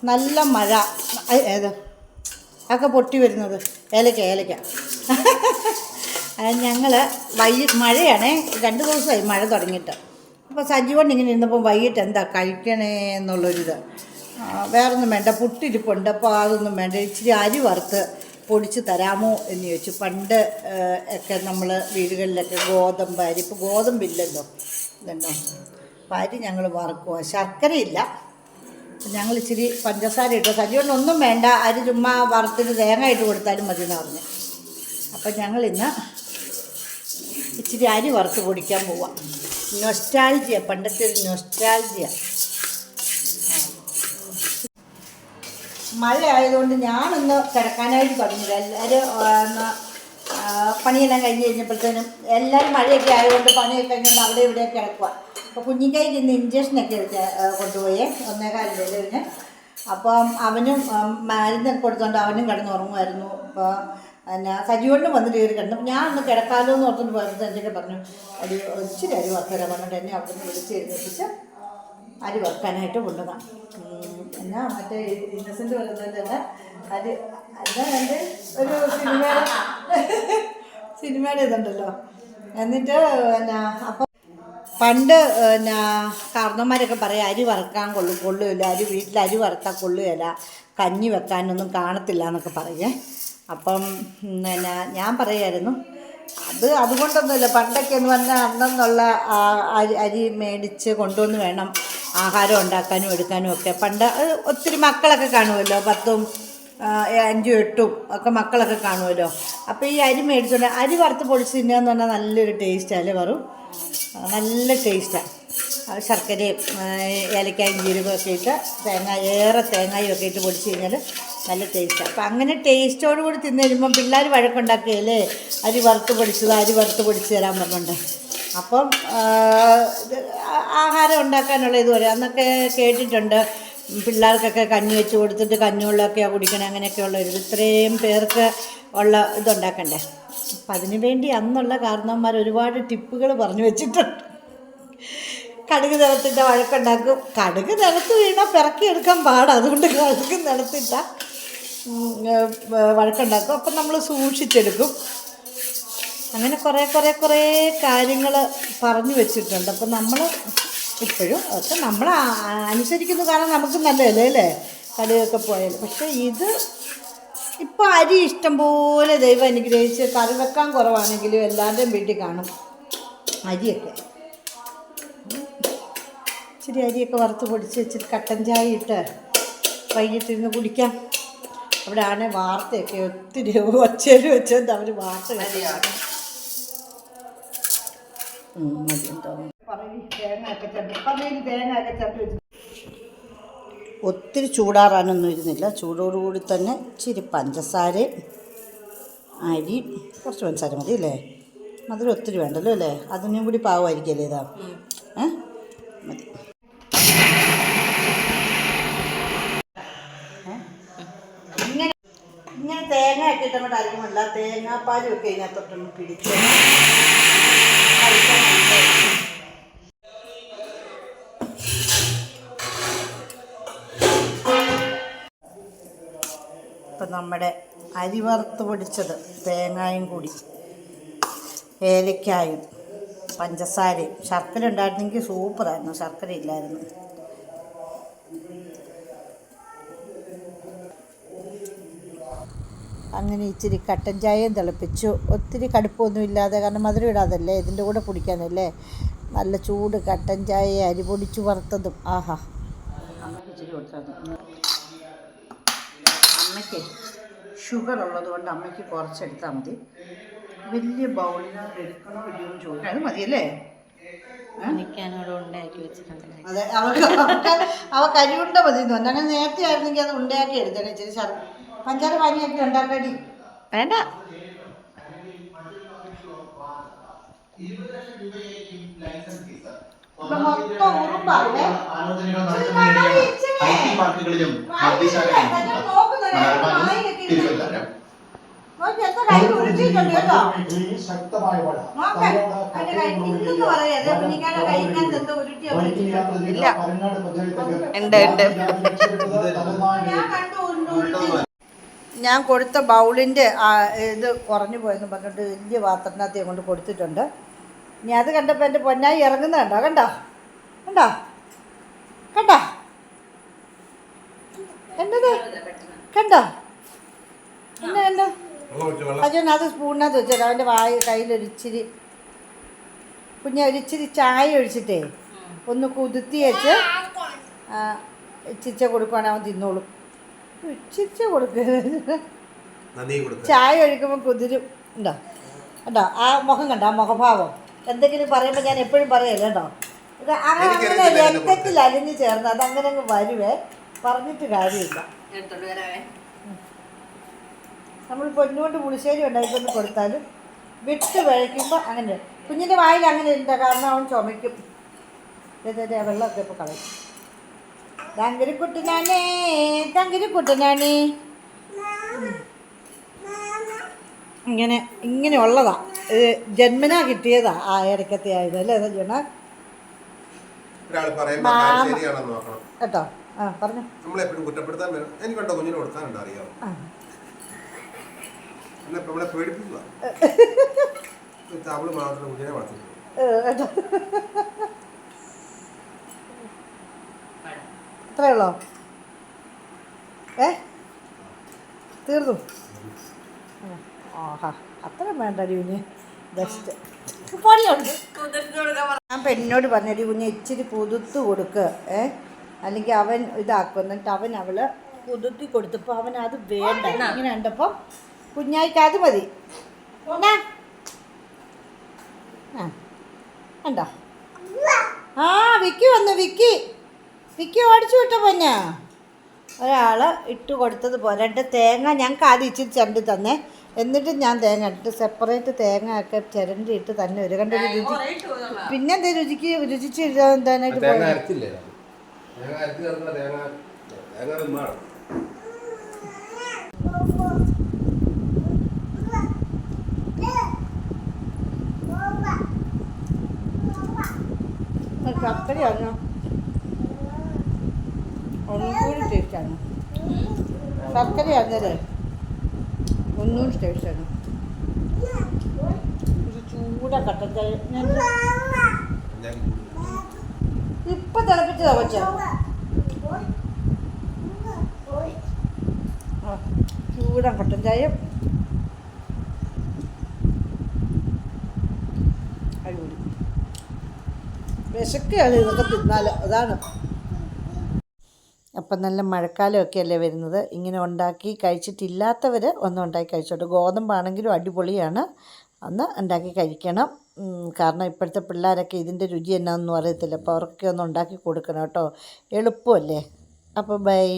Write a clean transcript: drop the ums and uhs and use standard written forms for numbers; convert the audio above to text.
നല്ല മഴ. ഏത് ഒക്കെ പൊട്ടി വരുന്നത് ഏലക്ക ഞങ്ങൾ മഴയാണേ. 2 ദിവസമായി മഴ തുടങ്ങിയിട്ട്. അപ്പോൾ സജീവൻ ഇങ്ങനെ ഇരുന്നപ്പോൾ വൈകിട്ട് എന്താ കഴിക്കണേ എന്നുള്ളൊരിത്. വേറൊന്നും വേണ്ട, പുട്ടിരിപ്പുണ്ട്. അപ്പോൾ അതൊന്നും വേണ്ട, ഇച്ചിരി അരി വറുത്ത് പൊടിച്ച് തരാമോ എന്ന് ചോദിച്ചു. പണ്ട് ഒക്കെ നമ്മൾ വീടുകളിലൊക്കെ ഗോതമ്പ് അരി, ഇപ്പോൾ ഗോതമ്പില്ലല്ലോ, ഇതുണ്ടോ. അപ്പം അരി ഞങ്ങൾ വറുക്കുക. ശർക്കരയില്ല, ഞങ്ങൾ ഇച്ചിരി പഞ്ചസാര ഇട്ടു. സജീവനൊന്നും വേണ്ട, അരി ചുമ്മാ വറുത്തിന് തേങ്ങ ഇട്ട് കൊടുത്താലും മതി എന്ന് പറഞ്ഞു. അപ്പം ഞങ്ങളിന്ന് ഇച്ചിരി അരി വറുത്ത് പൊടിക്കാൻ പോവാം. നൊസ്റ്റാൾജിയ, പണ്ടത്തെ ഒരു നൊസ്റ്റാൾജിയ. മഴ ആയതുകൊണ്ട് ഞാനൊന്ന് കിടക്കാനായിട്ട് തുടങ്ങിയില്ല. എല്ലാവരും പണിയെല്ലാം കഴിഞ്ഞ് കഴിഞ്ഞപ്പോഴത്തേനും എല്ലാവരും മഴയൊക്കെ ആയതുകൊണ്ട് പണിയൊക്കെ കഴിഞ്ഞുകൊണ്ട് അവിടെ ഇവിടെ കിടക്കുക. അപ്പോൾ കുഞ്ഞിക്കൈക്ക് ഇന്ന് ഇഞ്ചക്ഷനൊക്കെ കൊണ്ടുപോയേ 1:15 അപ്പം അവനും മരുന്നൊക്കെ കൊടുത്തുകൊണ്ട് അവനും കിടന്നുറങ്ങുമായിരുന്നു. അപ്പോൾ പിന്നെ സജീവനും വന്നിട്ട് കയറി കിടന്നു. ഞാൻ ഒന്ന് കിടക്കാമല്ലോ എന്ന് ഓർത്തുകൊണ്ട് പോയപ്പോൾ എൻ്റെ പറഞ്ഞു ഇച്ചിരി അരി വറുത്തരാൻ പറഞ്ഞിട്ട് എന്നെ അവിടെ നിന്ന് വിളിച്ച് എഴുന്നേൽപ്പിച്ച് അരി വറുക്കാനായിട്ട് കൊണ്ടുപോകാം. എന്നാ മറ്റേ ഇന്നസെൻ്റ് പറയുന്നത് അരി എന്താ എൻ്റെ ഒരു സിനിമയുടെ ഇതുണ്ടല്ലോ. എന്നിട്ട് പിന്നെ അപ്പം പണ്ട് പിന്നെ കാരണന്മാരൊക്കെ പറയും അരി വറുക്കാൻ കൊള്ളുകയില്ല, വീട്ടിൽ അരി വറുക്കാൻ കൊള്ളുകയില്ല, കഞ്ഞി വെക്കാനൊന്നും കാണത്തില്ല എന്നൊക്കെ പറയേ. അപ്പം പിന്നെ ഞാൻ പറയുമായിരുന്നു അതുകൊണ്ടൊന്നുമില്ല. പണ്ടൊക്കെ എന്ന് പറഞ്ഞാൽ അന്നെന്നുള്ള അരി മേടിച്ച് കൊണ്ടുവന്ന് വേണം ആഹാരം ഉണ്ടാക്കാനും എടുക്കാനും ഒക്കെ. പണ്ട് ഒത്തിരി മക്കളൊക്കെ കാണുമല്ലോ, 10ഉം 5ഉം 8ഉം ഒക്കെ മക്കളൊക്കെ കാണുമല്ലോ. അപ്പോൾ ഈ അരി മേടിച്ചുകൊണ്ട് അരി വറുത്ത് പൊടിച്ച് തിന്നുകയെന്ന് പറഞ്ഞാൽ നല്ലൊരു ടേസ്റ്റല്ലേ വരും, നല്ല ടേസ്റ്റാണ്. ശർക്കരയും ഏലക്കായും ജീരകമൊക്കെ ഇട്ട് തേങ്ങയും ഒക്കെ ഇട്ട് പൊടിച്ച് കഴിഞ്ഞാൽ നല്ല ടേസ്റ്റാണ്. അപ്പം അങ്ങനെ ടേസ്റ്റോട് കൂടി തിന്നു കഴിയുമ്പം പിള്ളേർ വഴക്കുണ്ടാക്കുകയല്ലേ, അരി വറുത്ത് പൊടിച്ച് തരാൻ പറഞ്ഞുകൊണ്ട്. അപ്പം ആഹാരം ഉണ്ടാക്കാനുള്ള ഇതുപോലെ അന്നൊക്കെ കേട്ടിട്ടുണ്ട്. പിള്ളേർക്കൊക്കെ കഞ്ഞി വെച്ച് കൊടുത്തിട്ട് കഞ്ഞിവെള്ളമൊക്കെയാണ് കുടിക്കണേ, അങ്ങനെയൊക്കെയുള്ള ഒരു ഇത്രയും പേർക്ക് ഉള്ള ഇതുണ്ടാക്കണ്ടേ. അപ്പം അതിനു വേണ്ടി അന്നുള്ള കാരണവന്മാർ ഒരുപാട് ടിപ്പുകൾ പറഞ്ഞു വെച്ചിട്ടുണ്ട്. കടുക് നിലത്തിട്ട വഴക്കുണ്ടാക്കും. കടുക് നിലത്ത് വീണാൽ പിറക്കിയെടുക്കാൻ പാടാണ്, അതുകൊണ്ട് കടുക് നിലത്തിട്ട വഴക്കുണ്ടാക്കും. അപ്പം നമ്മൾ സൂക്ഷിച്ചെടുക്കും. അങ്ങനെ കുറേ കാര്യങ്ങൾ പറഞ്ഞു വെച്ചിട്ടുണ്ട്. അപ്പം നമ്മൾ ഇപ്പോഴും ഒക്കെ നമ്മൾ അനുസരിക്കുന്നു, കാരണം നമുക്ക് നല്ലതല്ലേ അല്ലേ കടുകൊക്കെ പോയാൽ. പക്ഷേ ഇത് ഇപ്പോൾ അരി ഇഷ്ടം പോലെ ദൈവം അനുഗ്രഹിച്ച് കറി വെക്കാൻ കുറവാണെങ്കിലും എല്ലാവരുടെയും വീട്ടിൽ കാണും അരിയൊക്കെ. ഇച്ചിരി അരിയൊക്കെ വറുത്ത് പൊടിച്ച് ഇച്ചിരി കട്ടൻ ചായ ഇട്ട് വൈകിട്ടിരുന്ന് കുടിക്കാം. അവിടെ ആണെങ്കിൽ വാർത്തയൊക്കെ ഒത്തിരി ഒച്ചയിൽ വെച്ചുകൊണ്ട് അവർ വാർത്ത കഴിയാണ്. ഒത്തിരി ചൂടാറാനൊന്നും ഇരുന്നില്ല. ചൂടോടുകൂടി തന്നെ ഇച്ചിരി പഞ്ചസാരയും അരി, കുറച്ച് പഞ്ചസാര മതി അല്ലേ, മധുരം ഒത്തിരി വേണ്ടല്ലോ അല്ലേ, അതിനും കൂടി പാകമായിരിക്കല്ലേ ഇതാ. മതി. ഇങ്ങനെ തേങ്ങയൊക്കെ ഇട്ടങ്ങോട്ട് അരിയുമല്ല, തേങ്ങാപ്പാലും ഒക്കെ ഇതിനകത്തൊട്ടൊന്ന് പിടിച്ച് ഇപ്പം നമ്മുടെ അരി വറുത്ത് പൊടിച്ചത് തേങ്ങയും കൂടി ഏലക്കായും പഞ്ചസാരയും ശർക്കര ഉണ്ടായിരുന്നെങ്കിൽ സൂപ്പറായിരുന്നു. ശർക്കര ഇല്ലായിരുന്നു. അങ്ങനെ ഇച്ചിരി കട്ടൻ ചായയും തിളപ്പിച്ചു. ഒത്തിരി കടുപ്പൊന്നും ഇല്ലാതെ, കാരണം മധുരം ഇടാതല്ലേ, ഇതിൻ്റെ കൂടെ കുടിക്കാനല്ലേ. നല്ല ചൂട് കട്ടൻ ചായ അരി പൊടിച്ച് വറുത്തതും. ആഹാ, അമ്മയ്ക്ക് ഇച്ചിരി കൊടുത്താൽ അമ്മയ്ക്ക് ഷുഗർ ഉള്ളത് കൊണ്ട് അമ്മയ്ക്ക് കുറച്ചെടുത്താൽ മതി. വലിയ ബൗളിനകത്ത് എടുക്കണോ ഇല്ലയോ ചോദിക്കാം, അത് മതിയല്ലേ. അതെ, അവൾക്ക് അരിയുണ്ട മതി എന്ന് പറഞ്ഞു. അങ്ങനെ നേരത്തെ ആയിരുന്നെങ്കിൽ അത് ഉണ്ടയാക്കി എടുത്തേനെ. ഇച്ചിരി പഞ്ചാര പാനിയൊക്കെ ഉണ്ടാക്കാടി വേണ്ട. മൊത്തം ഉറുമ്പാണേ. നോക്കി എത്ര കൈ ഉരുട്ടിയിട്ടുണ്ട് കേട്ടോ. ശക്തമായ മഴ നോക്ക് അതിന്റെ കൈ ഇല്ലെന്ന് പറയാതെ കുഞ്ഞിക്കാരുടെ കൈക്കകത്ത് എന്തോ ഉരുട്ടിയോ ഇല്ല ഉണ്ട് ഞാൻ കണ്ടു ഉരുട്ടി. ഞാൻ കൊടുത്ത ബൗളിൻ്റെ ഇത് കുറഞ്ഞു പോയെന്ന് പറഞ്ഞിട്ട് വലിയ പാത്രത്തിനകത്ത് കൊണ്ട് കൊടുത്തിട്ടുണ്ട്. ഇനി അത് കണ്ടപ്പോൾ എൻ്റെ പൊന്നായി ഇറങ്ങുന്നത് കണ്ടോ കണ്ടോ കണ്ടോ കണ്ടോ എന്നത് കണ്ടോ എന്നാ കണ്ടോ അജോൻ അത് സ്പൂണിനകത്ത് വെച്ചോ. അവൻ്റെ കയ്യിലൊരിച്ചിരി ഒരിച്ചിരി ചായ ഒഴിച്ചിട്ടേ ഒന്ന് കുതിർത്തി വെച്ച് ഇച്ചിച്ച കൊടുക്കുവാണെങ്കിൽ അവൻ തിന്നോളും. ഇച്ചിച്ച കൊടുക്കുക ചായ ഒഴിക്കുമ്പോൾ കുതിരും ഉണ്ടോ കണ്ടോ ആ മുഖം കണ്ടോ ആ മുഖഭാവം. എന്തെങ്കിലും പറയുമ്പോൾ ഞാൻ എപ്പോഴും പറയല്ലേ കേട്ടോ. ഇത് അങ്ങനെ രക്തത്തിൽ അലിഞ്ഞ് ചേർന്ന് അതങ്ങനെ അങ്ങ് വരുവേ, പറഞ്ഞിട്ട് കാര്യമില്ല. നമ്മൾ പൊന്നുകൊണ്ട് പുളിശ്ശേരി ഉണ്ടായിക്കൊണ്ട് കൊടുത്താലും വിട്ട് വഴയ്ക്കുമ്പോൾ അങ്ങനെ കുഞ്ഞിൻ്റെ വായിൽ അങ്ങനെ ഇല്ല, കാരണം അവൻ ചുമയ്ക്കും. വെള്ളമൊക്കെ ഇപ്പോൾ കളയും. തങ്കരിക്കുട്ടനാണേ തങ്കരിക്കുട്ടനാണേ ഇങ്ങനെ ഇങ്ങനെ ഉള്ളതാ. ജന്മനാ കിട്ടിയതാ ആ ഇടയ്ക്കത്തെ ആയതല്ലേ ജന കേട്ടോ. ആ പറഞ്ഞു നമ്മളെപ്പോഴും കുറ്റപ്പെടുത്താൻ എനിക്കുണ്ടോ കുഞ്ഞിനെ കൊടുക്കാനുണ്ടോ അറിയാമോ? നമ്മളെ പേടിപ്പിക്കുക അവള് മാത്രം കുഞ്ഞിനെ വളർത്തുന്നു. അത്രയുള്ളോ? തീർന്നു. ആഹാ അത്രയും വേണ്ടടി കുഞ്ഞ്, ബെസ്റ്റ്. ഞാൻ പെണ്ണോട് പറഞ്ഞടി കുഞ്ഞ് ഇച്ചിരി കുതിർത്ത് കൊടുക്ക്, അല്ലെങ്കിൽ അവൻ ഇതാക്കും. എന്നിട്ട് അവള് കുതിർത്തി കൊടുത്തപ്പോൾ അവൻ അത് വേണ്ട. ഇങ്ങനെ കണ്ടപ്പം കുഞ്ഞായിക്ക് അത് മതി. കണ്ടോ ആ വിക്കി വന്നു. വിക്കി ഓടിച്ചു വിട്ട പൊന്നാ. ഒരാൾ ഇട്ട് കൊടുത്തത് പോലെ തേങ്ങ ഞങ്ങൾക്ക് ആദ്യം ഇച്ചിരി ചരണ്ടി തന്നെ, എന്നിട്ട് ഞാൻ തേങ്ങ ഇട്ട് സെപ്പറേറ്റ് തേങ്ങ ഒക്കെ ചിരണ്ടി ഇട്ട് തന്നെ ഒരു കണ്ടൊരു രുചി. പിന്നെ എന്താ രുചിച്ച് എന്താനായിട്ട് ശർക്കര അറിഞ്ഞോ ഒന്നുകൂടി ടേസ്റ്റാണ്. ശർക്കര അറിഞ്ഞതേ ഒന്നുകൂടി ടേസ്റ്റാണ്. ഇത് ചൂട കട്ടൻ ചായ ഇപ്പം തിളപ്പിച്ചതാ കൊച്ച. ചൂടൻ കട്ടൻ ചായ അടിപൊളി. വിശക്കുകയാണ് ഇതൊക്കെ തിന്നാൽ, അതാണ്. അപ്പം നല്ല മഴക്കാലമൊക്കെ അല്ലേ വരുന്നത്. ഇങ്ങനെ ഉണ്ടാക്കി കഴിച്ചിട്ടില്ലാത്തവർ ഒന്നും ഉണ്ടാക്കി കഴിച്ചോട്ടെ. ഗോതമ്പാണെങ്കിലും അടിപൊളിയാണ്, അന്ന് ഉണ്ടാക്കി കഴിക്കണം. കാരണം ഇപ്പോഴത്തെ പിള്ളേരൊക്കെ ഇതിൻ്റെ രുചി എന്നാണെന്നും അറിയത്തില്ല. അപ്പോൾ അവർക്കൊക്കെ ഒന്ന് ഉണ്ടാക്കി കൊടുക്കണം കേട്ടോ. എളുപ്പമല്ലേ. അപ്പോൾ ബൈ.